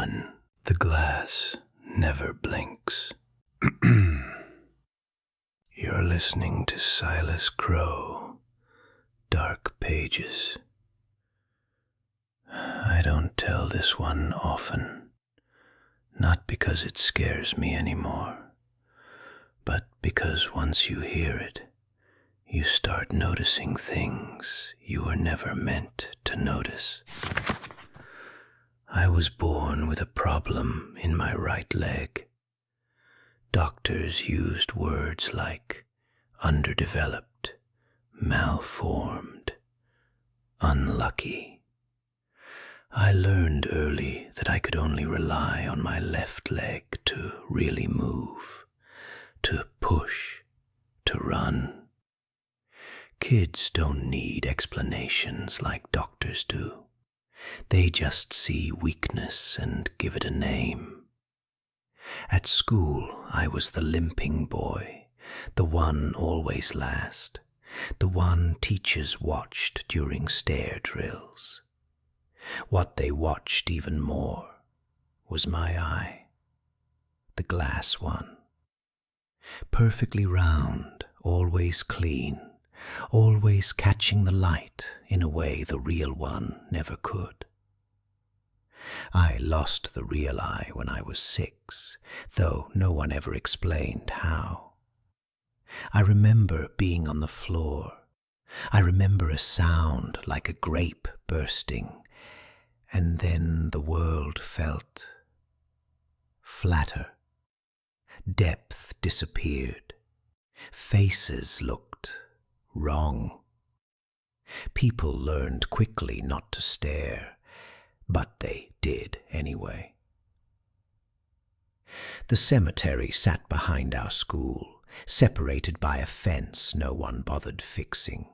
one. The glass never blinks. You're listening to Silas Crow, Dark Pages. I don't tell this one often, not because it scares me anymore, but because once you hear it, you start noticing things you were never meant to notice. I was born with a problem in my right leg. Doctors used words like underdeveloped, malformed, unlucky. I learned early that I could only rely on my left leg to really move, to push, to run. Kids don't need explanations like doctors do. They just see weakness and give it a name. At school, I was the limping boy, the one always last, the one teachers watched during stair drills. What they watched even more was my eye, the glass one. Perfectly round, always clean, always catching the light in a way the real one never could. I lost the real eye when I was 6, though no one ever explained how. I remember being on the floor. I remember a sound like a grape bursting, and then the world felt flatter. Depth disappeared. Faces looked wrong. People learned quickly not to stare, but they did anyway. The cemetery sat behind our school, separated by a fence no one bothered fixing.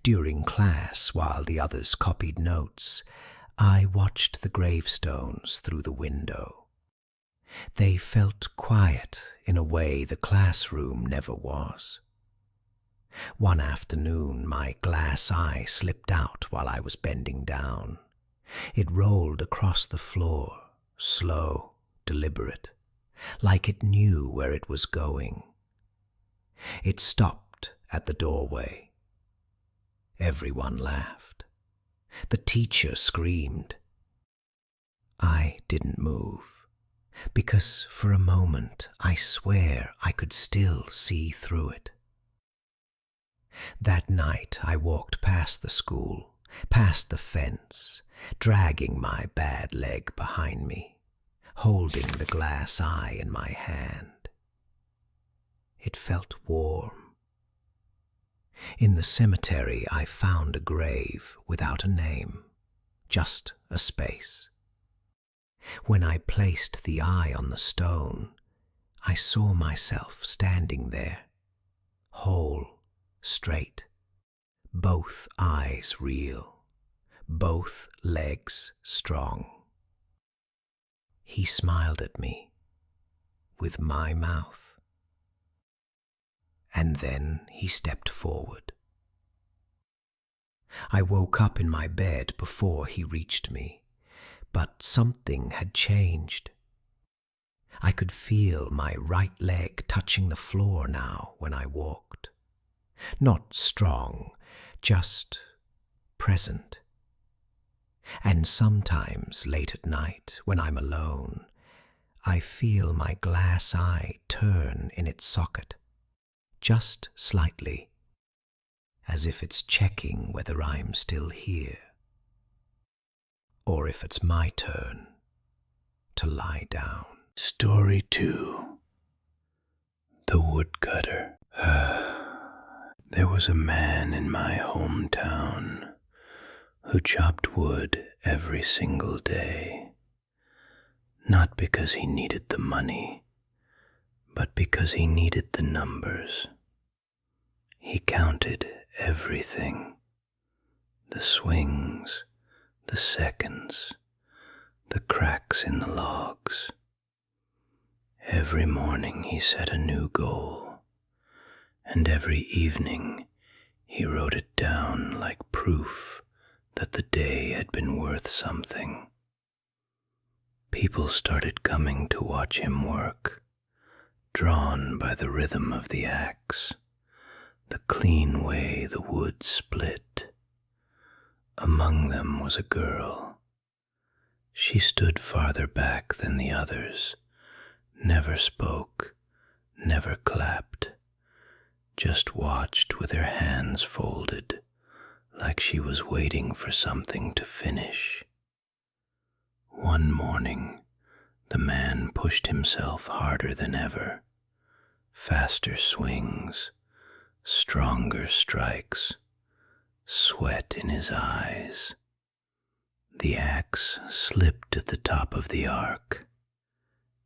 During class, while the others copied notes, I watched the gravestones through the window. They felt quiet in a way the classroom never was. One afternoon, my glass eye slipped out while I was bending down. It rolled across the floor, slow, deliberate, like it knew where it was going. It stopped at the doorway. Everyone laughed. The teacher screamed. I didn't move, because for a moment I swear I could still see through it. That night I walked past the school, past the fence, dragging my bad leg behind me, holding the glass eye in my hand. It felt warm. In the cemetery I found a grave without a name, just a space. When I placed the eye on the stone, I saw myself standing there, whole, straight, both eyes real, both legs strong. He smiled at me with my mouth, and then he stepped forward. I woke up in my bed before he reached me, but something had changed. I could feel my right leg touching the floor now when I walked. Not strong, just present. And sometimes late at night, when I'm alone, I feel my glass eye turn in its socket, just slightly, as if it's checking whether I'm still here, or if it's my turn to lie down. Story 2. The Woodcutter. There was a man in my hometown who chopped wood every single day, not because he needed the money, but because he needed the numbers. He counted everything, the swings, the seconds, the cracks in the logs. Every morning he set a new goal, and every evening he wrote it down like proof that the day had been worth something. People started coming to watch him work, drawn by the rhythm of the axe, the clean way the wood split. Among them was a girl. She stood farther back than the others, never spoke, never clapped, just watched with her hands folded, like she was waiting for something to finish. One morning, the man pushed himself harder than ever, faster swings, stronger strikes, sweat in his eyes. The axe slipped at the top of the arc.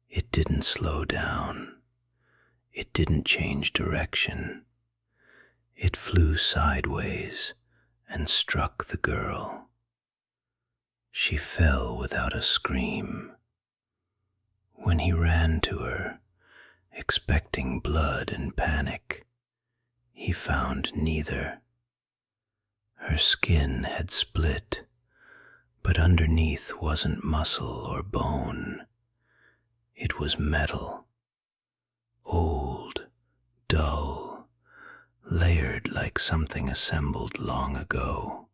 It didn't slow down. It didn't change direction. It flew sideways and struck the girl. She fell without a scream. When he ran to her, expecting blood and panic, he found neither. Her skin had split, but underneath wasn't muscle or bone. It was metal, old, dull, layered like something assembled long ago.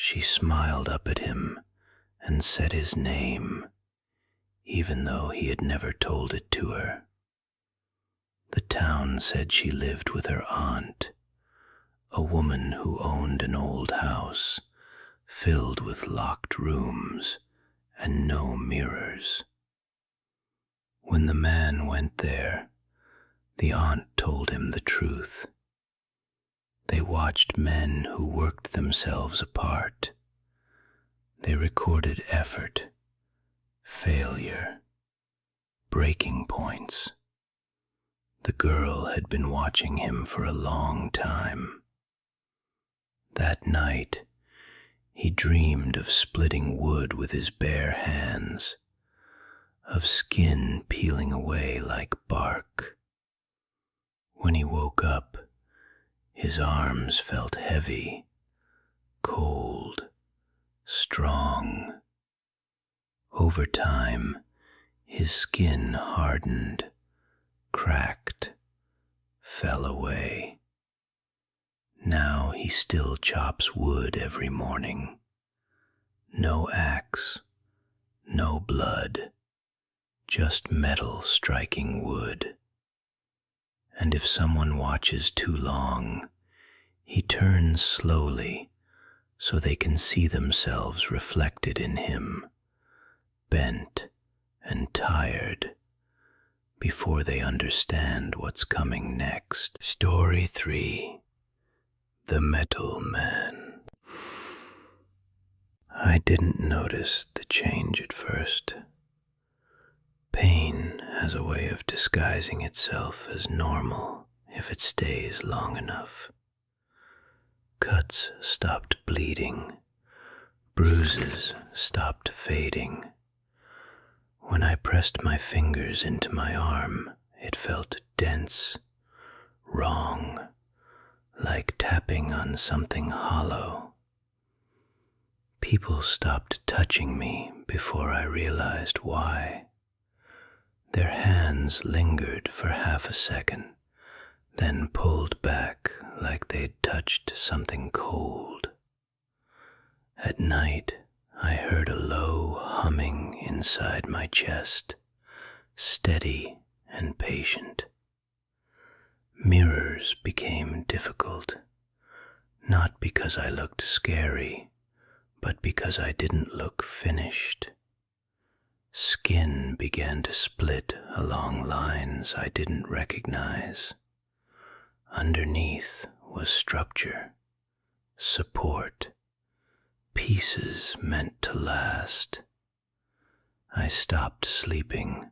She smiled up at him and said his name, even though he had never told it to her. The town said she lived with her aunt, a woman who owned an old house filled with locked rooms and no mirrors. When the man went there, the aunt told him the truth. They watched men who worked themselves apart. They recorded effort, failure, breaking points. The girl had been watching him for a long time. That night, he dreamed of splitting wood with his bare hands, of skin peeling away like bark. When he woke up, his arms felt heavy, cold, strong. Over time, his skin hardened, cracked, fell away. Now he still chops wood every morning. No axe, no blood, just metal striking wood. And if someone watches too long, he turns slowly so they can see themselves reflected in him, bent and tired, before they understand what's coming next. Story 3. The Metal Man. I didn't notice the change at first. Pain has a way of disguising itself as normal if it stays long enough. Cuts stopped bleeding. Bruises stopped fading. When I pressed my fingers into my arm, it felt dense, wrong, like tapping on something hollow. People stopped touching me before I realized why. Their hands lingered for half a second, then pulled back like they'd touched something cold. At night, I heard a low humming inside my chest, steady and patient. Mirrors became difficult, not because I looked scary, but because I didn't look finished. Skin began to split along lines I didn't recognize. Underneath was structure, support, pieces meant to last. I stopped sleeping.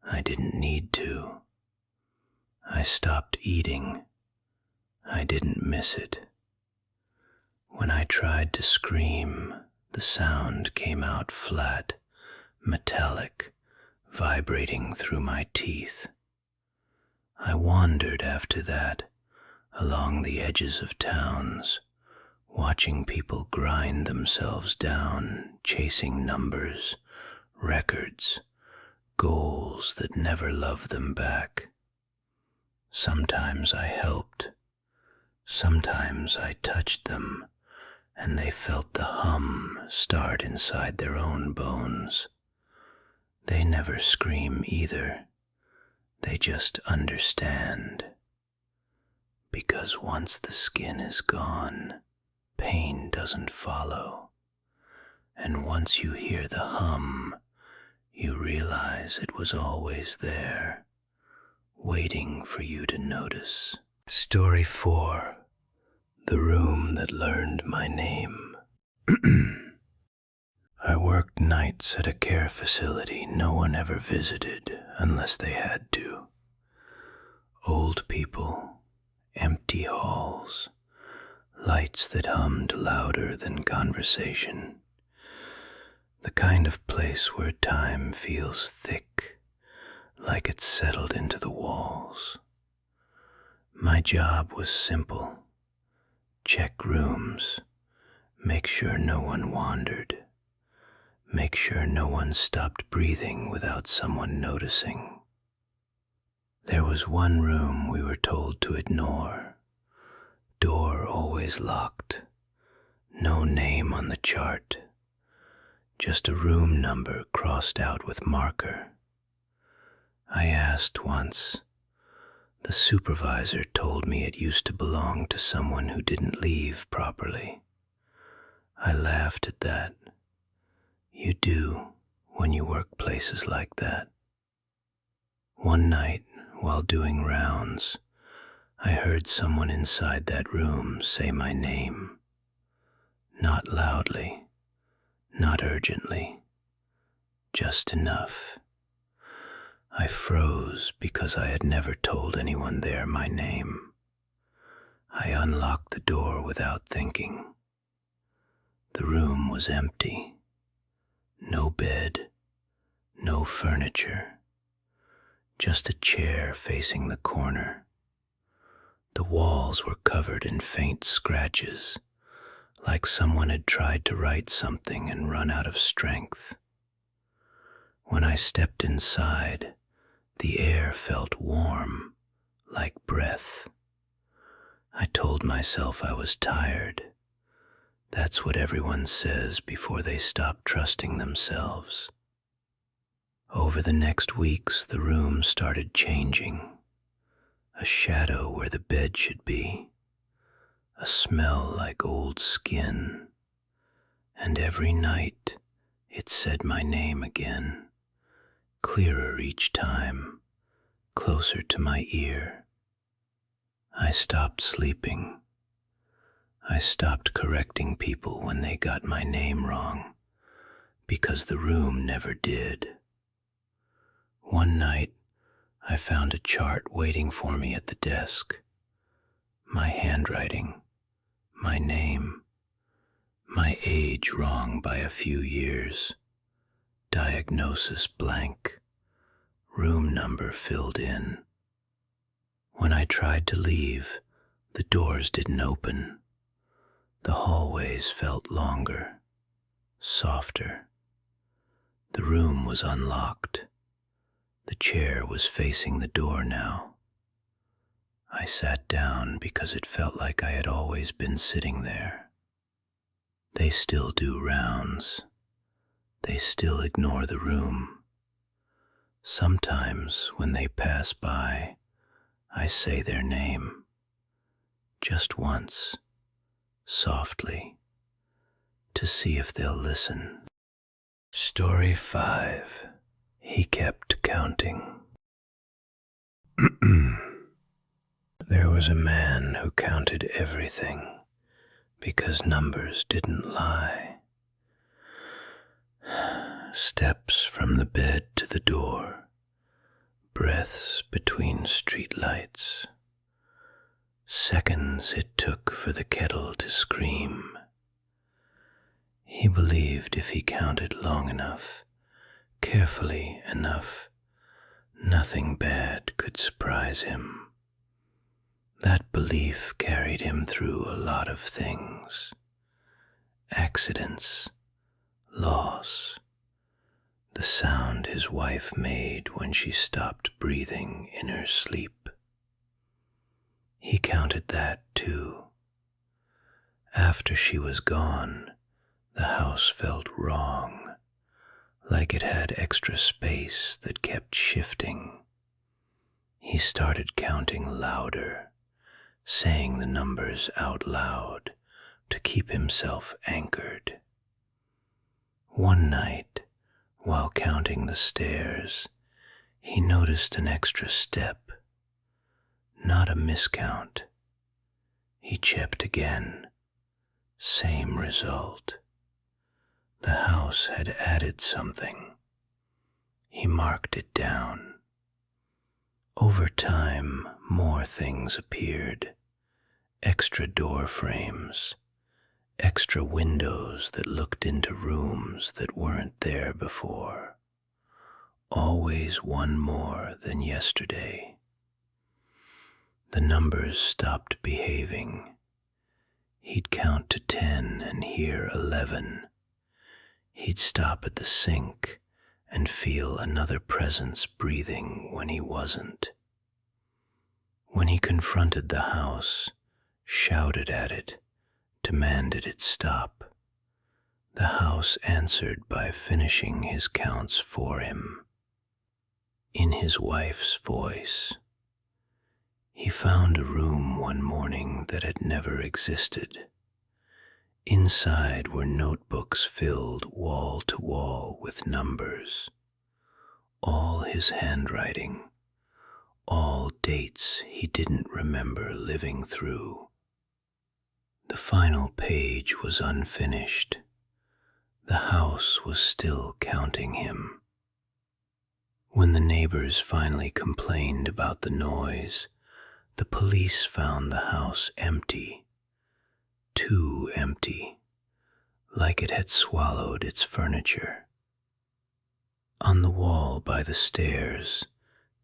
I didn't need to. I stopped eating. I didn't miss it. When I tried to scream, the sound came out flat, metallic, vibrating through my teeth. I wandered after that, along the edges of towns, watching people grind themselves down, chasing numbers, records, goals that never loved them back. Sometimes I helped, sometimes I touched them, and they felt the hum start inside their own bones. They never scream either, they just understand. Because once the skin is gone, pain doesn't follow. And once you hear the hum, you realize it was always there, waiting for you to notice. Story 4. The Room That Learned My Name. I worked nights at a care facility no one ever visited unless they had to. Old people, empty halls, lights that hummed louder than conversation. The kind of place where time feels thick, like it's settled into the walls. My job was simple. Check rooms, make sure no one wandered, make sure no one stopped breathing without someone noticing. There was one room we were told to ignore, door always locked, no name on the chart, just a room number crossed out with marker. I asked once. The supervisor told me it used to belong to someone who didn't leave properly. I laughed at that. You do when you work places like that. One night, while doing rounds, I heard someone inside that room say my name. Not loudly, not urgently, just enough. I froze because I had never told anyone there my name. I unlocked the door without thinking. The room was empty. No bed, no furniture, just a chair facing the corner. The walls were covered in faint scratches, like someone had tried to write something and run out of strength. When I stepped inside, the air felt warm, like breath. I told myself I was tired. That's what everyone says before they stop trusting themselves. Over the next weeks, the room started changing. A shadow where the bed should be, a smell like old skin, and every night it said my name again, clearer each time, closer to my ear. I stopped sleeping. I stopped correcting people when they got my name wrong, because the room never did. One night, I found a chart waiting for me at the desk. My handwriting, my name, my age wrong by a few years, diagnosis blank, room number filled in. When I tried to leave, the doors didn't open. The hallways felt longer, softer. The room was unlocked. The chair was facing the door now. I sat down because it felt like I had always been sitting there. They still do rounds. They still ignore the room. Sometimes when they pass by, I say their name. Just once. Softly, to see if they'll listen. Story 5. He kept counting. There was a man who counted everything because numbers didn't lie. Steps from the bed to the door, breaths between streetlights, seconds it took for the kettle to scream. He believed if he counted long enough, carefully enough, nothing bad could surprise him. That belief carried him through a lot of things. Accidents, loss, the sound his wife made when she stopped breathing in her sleep. He counted that too. After she was gone, the house felt wrong, like it had extra space that kept shifting. He started counting louder, saying the numbers out loud to keep himself anchored. One night, while counting the stairs, he noticed an extra step, not a miscount. He checked again, same result. The house had added something. He marked it down. Over time, more things appeared. Extra door frames, extra windows that looked into rooms that weren't there before. Always one more than yesterday. The numbers stopped behaving. He'd count to 10 and hear 11. He'd stop at the sink and feel another presence breathing when he wasn't. When he confronted the house, shouted at it, demanded it stop, the house answered by finishing his counts for him. In his wife's voice. He found a room one morning that had never existed. Inside were notebooks filled wall to wall with numbers. All his handwriting, all dates he didn't remember living through. The final page was unfinished. The house was still counting him. When the neighbors finally complained about the noise, the police found the house empty. Too empty, like it had swallowed its furniture. On the wall by the stairs,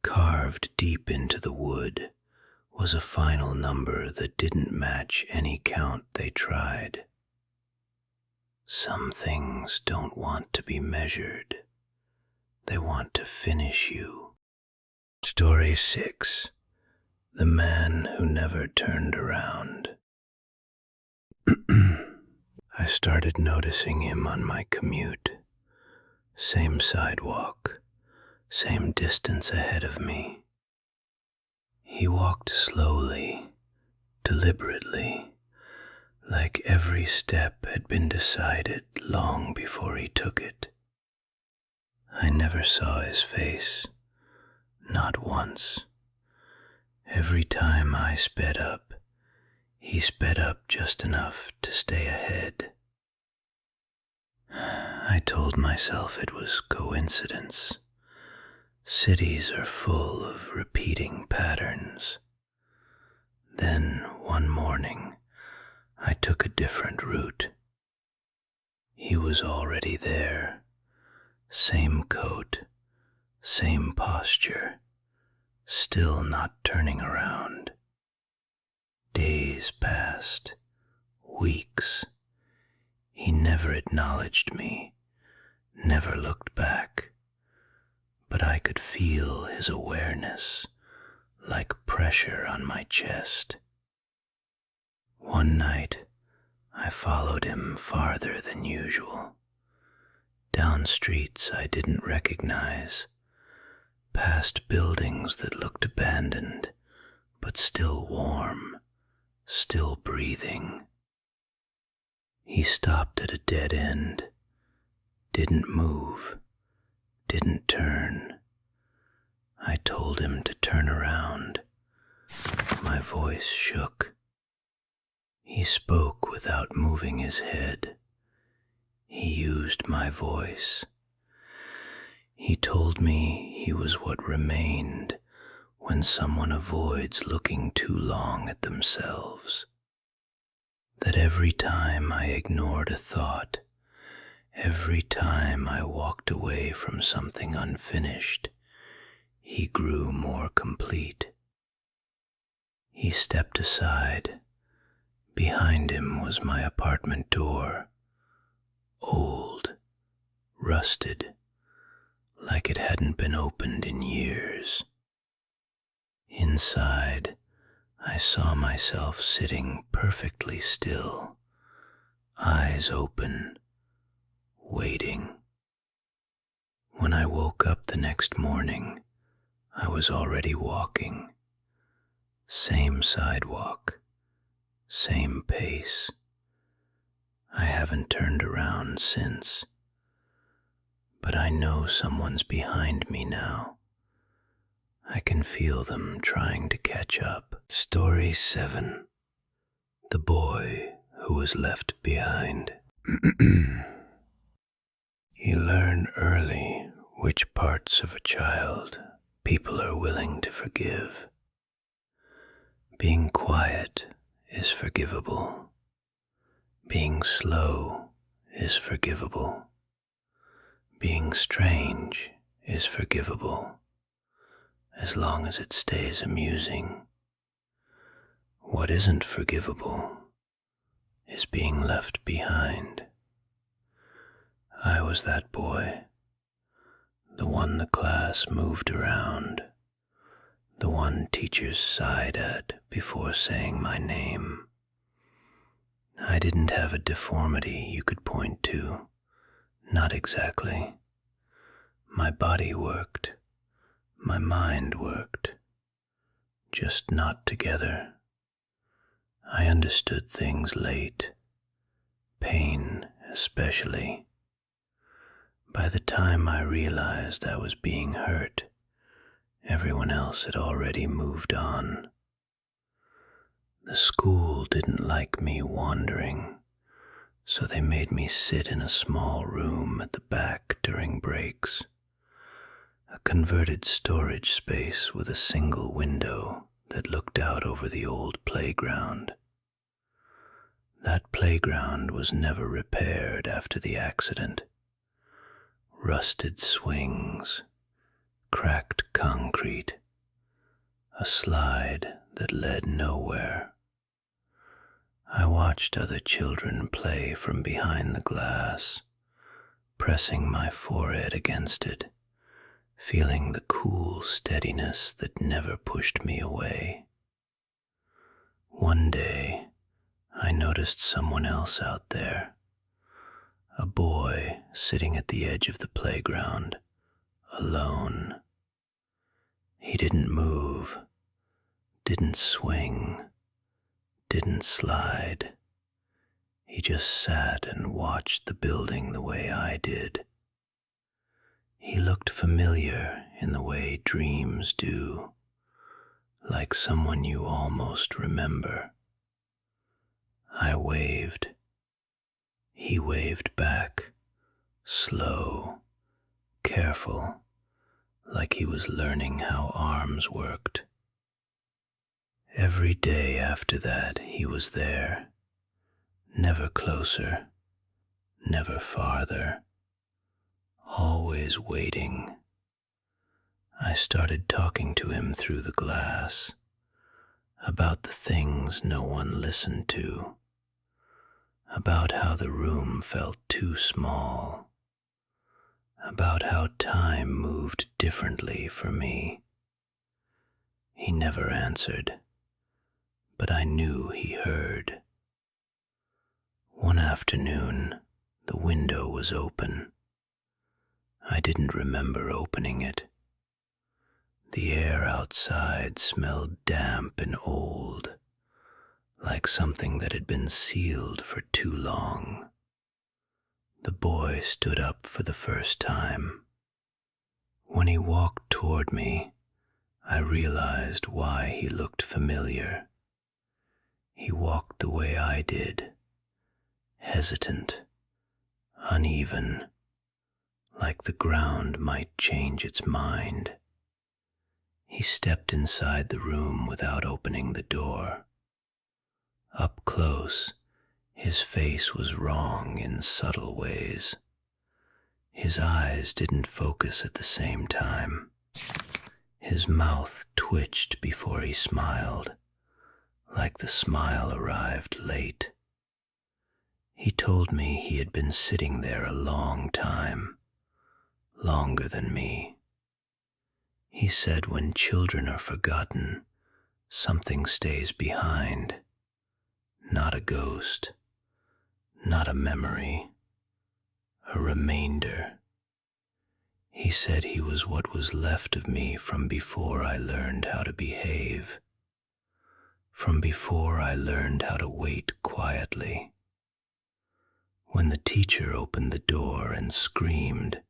carved deep into the wood, was a final number that didn't match any count they tried. Some things don't want to be measured. They want to finish you. Story 6. The Man Who Never Turned Around. I started noticing him on my commute. Same sidewalk, same distance ahead of me. He walked slowly, deliberately, like every step had been decided long before he took it. I never saw his face, not once. Every time I sped up, he sped up just enough to stay ahead. I told myself it was coincidence. Cities are full of repeating patterns. Then, one morning, I took a different route. He was already there. Same coat, same posture, still not turning around. Days passed, weeks. He never acknowledged me, never looked back, but I could feel his awareness like pressure on my chest. One night, I followed him farther than usual, down streets I didn't recognize, past buildings that looked abandoned, but still warm, still breathing. He stopped at a dead end, didn't move, didn't turn. I told him to turn around. My voice shook. He spoke without moving his head. He used my voice. He told me he was what remained when someone avoids looking too long at themselves. That every time I ignored a thought, every time I walked away from something unfinished, he grew more complete. He stepped aside. Behind him was my apartment door, old, rusted, like it hadn't been opened in years. Inside, I saw myself sitting perfectly still, eyes open, waiting. When I woke up the next morning, I was already walking. Same sidewalk, same pace. I haven't turned around since, but I know someone's behind me now. I can feel them trying to catch up. Story 7. The Boy Who Was Left Behind. You learn early which parts of a child people are willing to forgive. Being quiet is forgivable. Being slow is forgivable. Being strange is forgivable, as long as it stays amusing. What isn't forgivable is being left behind. I was that boy, the one the class moved around, the one teachers sighed at before saying my name. I didn't have a deformity you could point to, not exactly. My body worked, my mind worked, just not together. I understood things late, pain especially. By the time I realized I was being hurt, everyone else had already moved on. The school didn't like me wandering, so they made me sit in a small room at the back during breaks, a converted storage space with a single window that looked out over the old playground. That playground was never repaired after the accident. Rusted swings, cracked concrete, a slide that led nowhere. I watched other children play from behind the glass, pressing my forehead against it, feeling the cool steadiness that never pushed me away. One day, I noticed someone else out there, a boy sitting at the edge of the playground, alone. He didn't move, didn't swing, didn't slide. He just sat and watched the building the way I did. He looked familiar in the way dreams do, like someone you almost remember. I waved. He waved back, slow, careful, like he was learning how arms worked. Every day after that he was there, never closer, never farther, always waiting. I started talking to him through the glass, about the things no one listened to, about how the room felt too small, about how time moved differently for me. He never answered, but I knew he heard. One afternoon, the window was open. I didn't remember opening it. The air outside smelled damp and old, like something that had been sealed for too long. The boy stood up for the first time. When he walked toward me, I realized why he looked familiar. He walked the way I did, hesitant, uneven, like the ground might change its mind. He stepped inside the room without opening the door. Up close, his face was wrong in subtle ways. His eyes didn't focus at the same time. His mouth twitched before he smiled, like the smile arrived late. He told me he had been sitting there a long time, longer than me. He said when children are forgotten, something stays behind, not a ghost, not a memory, a remainder. He said he was what was left of me from before I learned how to behave, from before I learned how to wait quietly. When the teacher opened the door and screamed,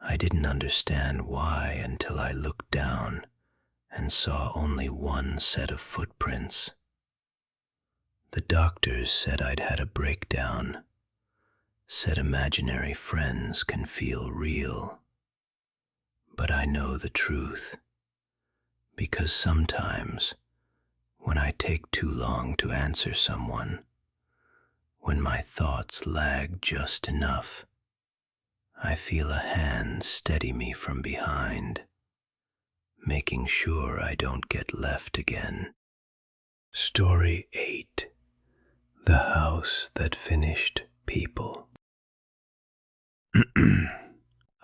I didn't understand why until I looked down and saw only one set of footprints. The doctors said I'd had a breakdown, said imaginary friends can feel real. But I know the truth, because sometimes when I take too long to answer someone, when my thoughts lag just enough, I feel a hand steady me from behind, making sure I don't get left again. Story 8. The House That Finished People.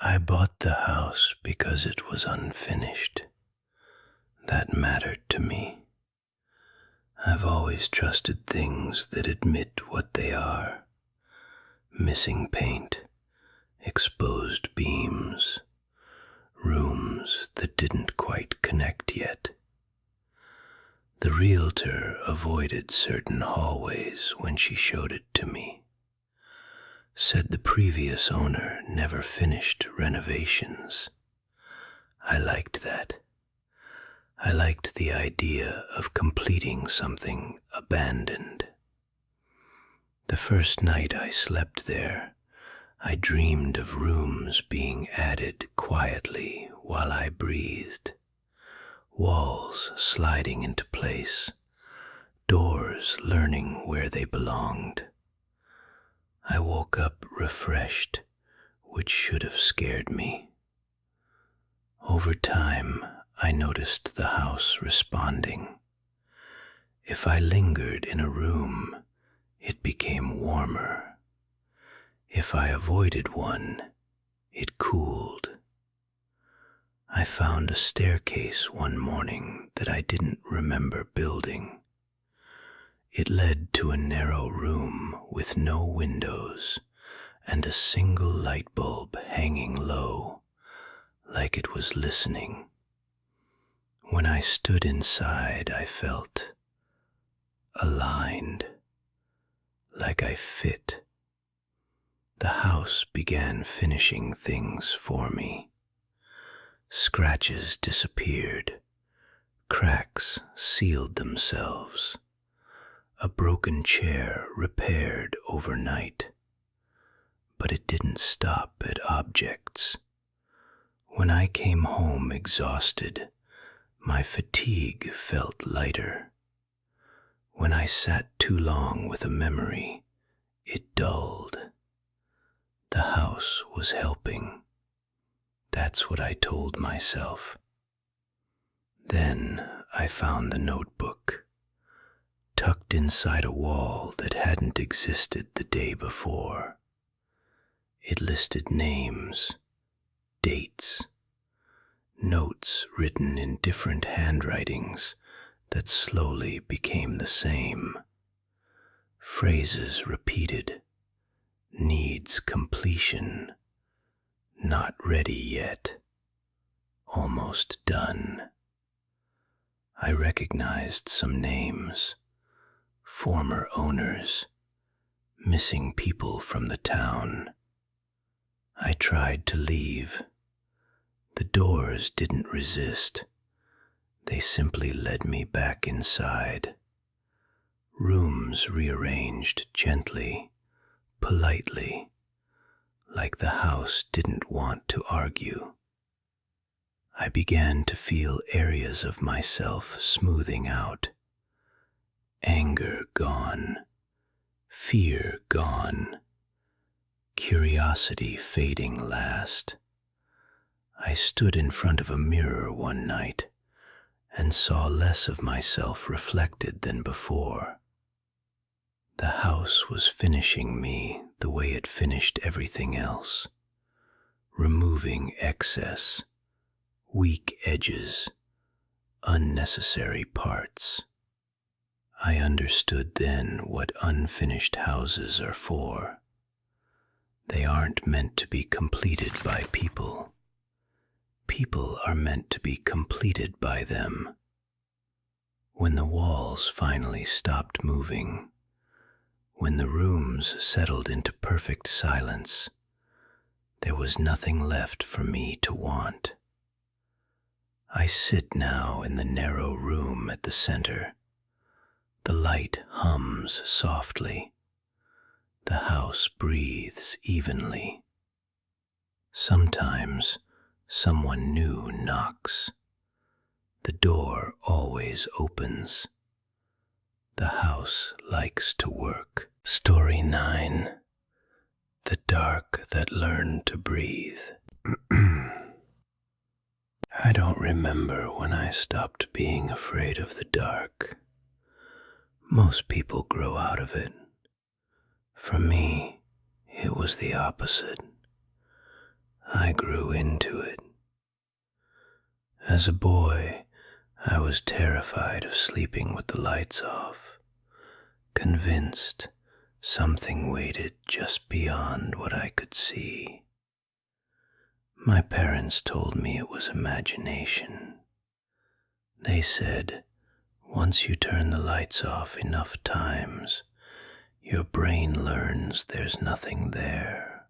I bought the house because it was unfinished. That mattered to me. I've always trusted things that admit what they are. Missing paint, exposed beams, rooms that didn't quite connect yet. The realtor avoided certain hallways when she showed it to me. Said the previous owner never finished renovations. I liked that. I liked the idea of completing something abandoned. The first night I slept there, I dreamed of rooms being added quietly while I breathed, walls sliding into place, doors learning where they belonged. I woke up refreshed, which should have scared me. Over time, I noticed the house responding. If I lingered in a room, it became warmer. If I avoided one, it cooled. I found a staircase one morning that I didn't remember building. It led to a narrow room with no windows and a single light bulb hanging low, like it was listening. When I stood inside, I felt aligned, like I fit. The house began finishing things for me. Scratches disappeared, cracks sealed themselves. A broken chair repaired overnight. But it didn't stop at objects. When I came home exhausted, my fatigue felt lighter. When I sat too long with a memory, it dulled. The house was helping. That's what I told myself. Then I found the notebook, tucked inside a wall that hadn't existed the day before. It listed names, dates, notes written in different handwritings that slowly became the same. Phrases repeated, needs completion, not ready yet, almost done. I recognized some names, former owners, missing people from the town. I tried to leave. The doors didn't resist. They simply led me back inside. Rooms rearranged gently, politely, like the house didn't want to argue. I began to feel areas of myself smoothing out. Anger gone, fear gone, curiosity fading last. I stood in front of a mirror one night and saw less of myself reflected than before. The house was finishing me the way it finished everything else, removing excess, weak edges, unnecessary parts. I understood then what unfinished houses are for. They aren't meant to be completed by people. People are meant to be completed by them. When the walls finally stopped moving, when the rooms settled into perfect silence, there was nothing left for me to want. I sit now in the narrow room at the center. The light hums softly. The house breathes evenly. Sometimes someone new knocks. The door always opens. The house likes to work. Story 9. The Dark That Learned to Breathe. I don't remember when I stopped being afraid of the dark. Most people grow out of it. For me, it was the opposite. I grew into it. As a boy, I was terrified of sleeping with the lights off, convinced something waited just beyond what I could see. My parents told me it was imagination. They said, once you turn the lights off enough times, your brain learns there's nothing there.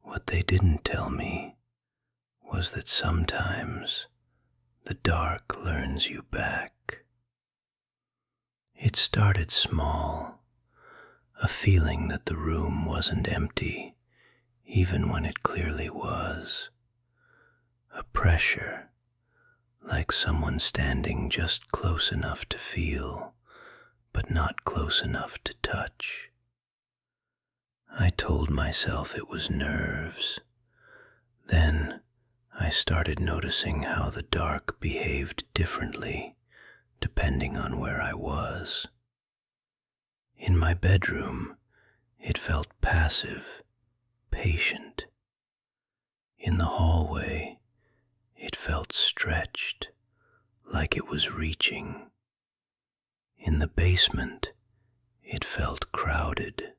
What they didn't tell me was that sometimes the dark learns you back. It started small, a feeling that the room wasn't empty, even when it clearly was. A pressure, like someone standing just close enough to feel, but not close enough to touch. I told myself it was nerves. Then I started noticing how the dark behaved differently depending on where I was. In my bedroom, it felt passive, patient. In the hallway, it felt stretched, like it was reaching. In the basement, it felt crowded.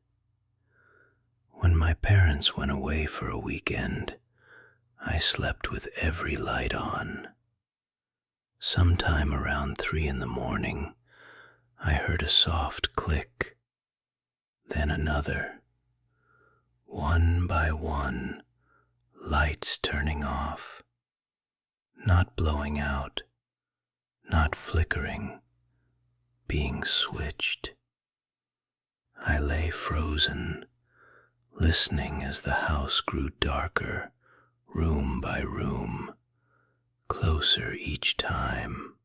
When my parents went away for a weekend, I slept with every light on. Sometime around 3 a.m, I heard a soft click, then another. One by one, lights turning off, not blowing out, not flickering, being switched. I lay frozen, listening as the house grew darker, room by room, closer each time.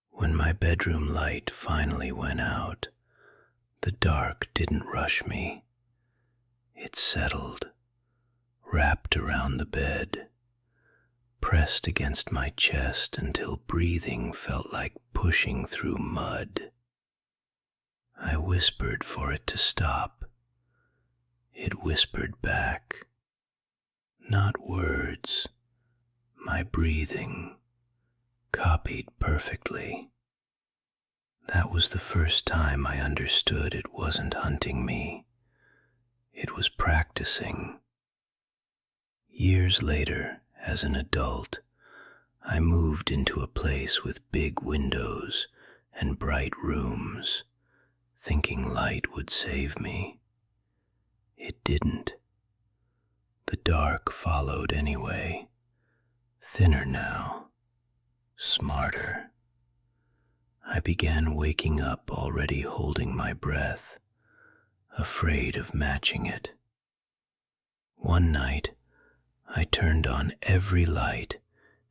When my bedroom light finally went out, the dark didn't rush me. It settled, wrapped around the bed, pressed against my chest until breathing felt like pushing through mud. I whispered for it to stop. It whispered back. Not words, my breathing, copied perfectly. That was the first time I understood it wasn't hunting me. It was practicing. Years later, as an adult, I moved into a place with big windows and bright rooms, thinking light would save me. It didn't. The dark followed anyway, thinner now, smarter. I began waking up already holding my breath, afraid of matching it. One night, I turned on every light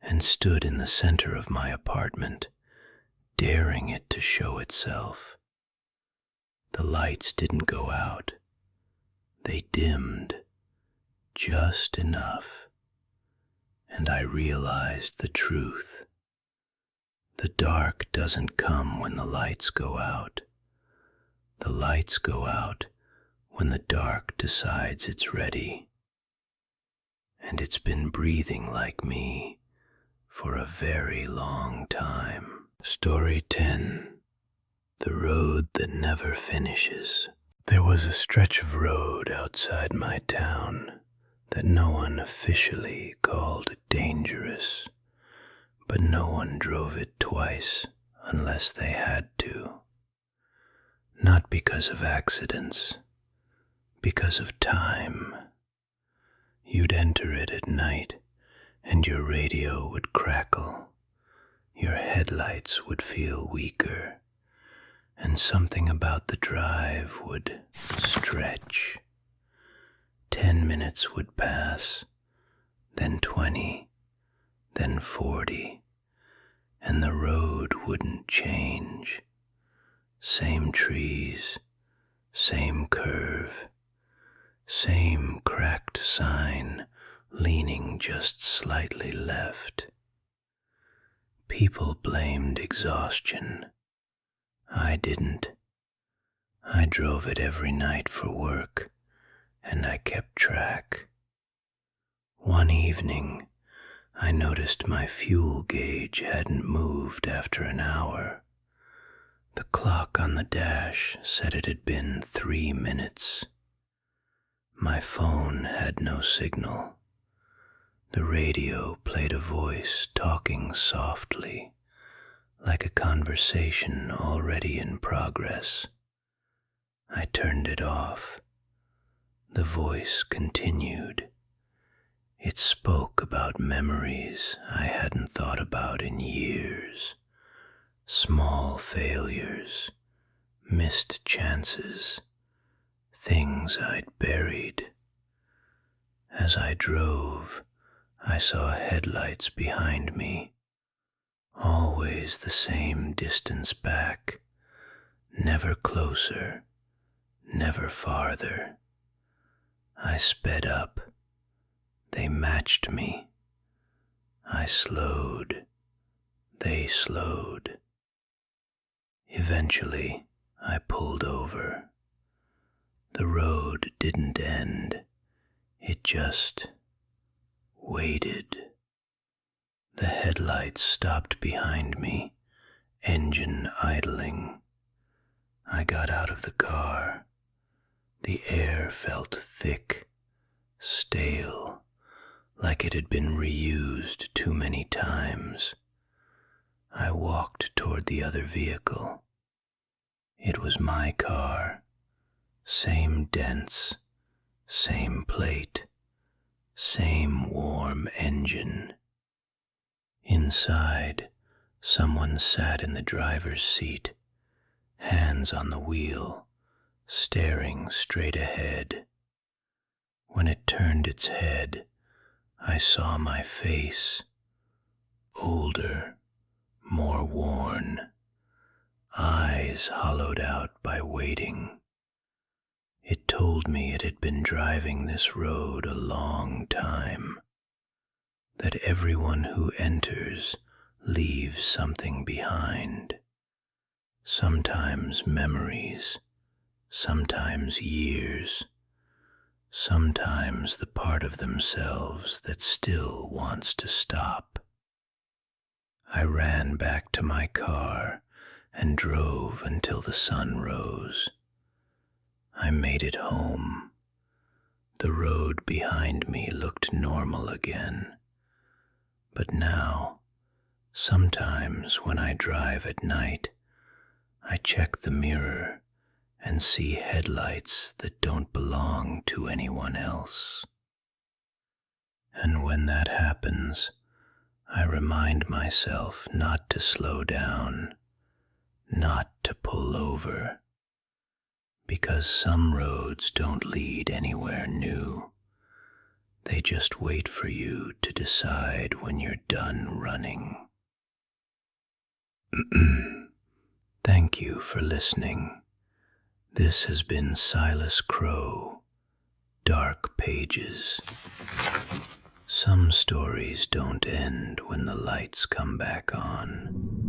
and stood in the center of my apartment, daring it to show itself. The lights didn't go out. They dimmed, just enough, and I realized the truth. The dark doesn't come when the lights go out. The lights go out when the dark decides it's ready. and it's been breathing like me for a very long time. Story 10. The Road That Never Finishes. There was a stretch of road outside my town that no one officially called dangerous, but no one drove it twice unless they had to. Not because of accidents, because of time. You'd enter it at night, and your radio would crackle, your headlights would feel weaker, and something about the drive would stretch. 10 minutes would pass, then 20, then 40, and the road wouldn't change. Same trees, same curve, same cracked sign leaning just slightly left. People blamed exhaustion. I didn't. I drove it every night for work, and I kept track. One evening, I noticed my fuel gauge hadn't moved after an hour. The clock on the dash said it had been 3 minutes. My phone had no signal. The radio played a voice talking softly, like a conversation already in progress. I turned it off. The voice continued. It spoke about memories I hadn't thought about in years. Small failures, missed chances, things I'd buried. As I drove, I saw headlights behind me, always the same distance back, never closer, never farther. I sped up. They matched me. I slowed. They slowed. Eventually, I pulled over. The road didn't end. It just waited. The headlights stopped behind me, engine idling. I got out of the car. The air felt thick, stale, like it had been reused too many times. I walked toward the other vehicle. It was my car, same dents, same plate, same warm engine. Inside, someone sat in the driver's seat, hands on the wheel, staring straight ahead. When it turned its head, I saw my face, older, more worn, eyes hollowed out by waiting. It told me it had been driving this road a long time, that everyone who enters leaves something behind, sometimes memories, sometimes years, sometimes the part of themselves that still wants to stop. I ran back to my car and drove until the sun rose. I made it home. The road behind me looked normal again. But now, sometimes when I drive at night, I check the mirror and see headlights that don't belong to anyone else. And when that happens, I remind myself not to slow down, not to pull over, because some roads don't lead anywhere new. They just wait for you to decide when you're done running. Thank you for listening. This has been Silas Crow, Dark Pages. Some stories don't end when the lights come back on.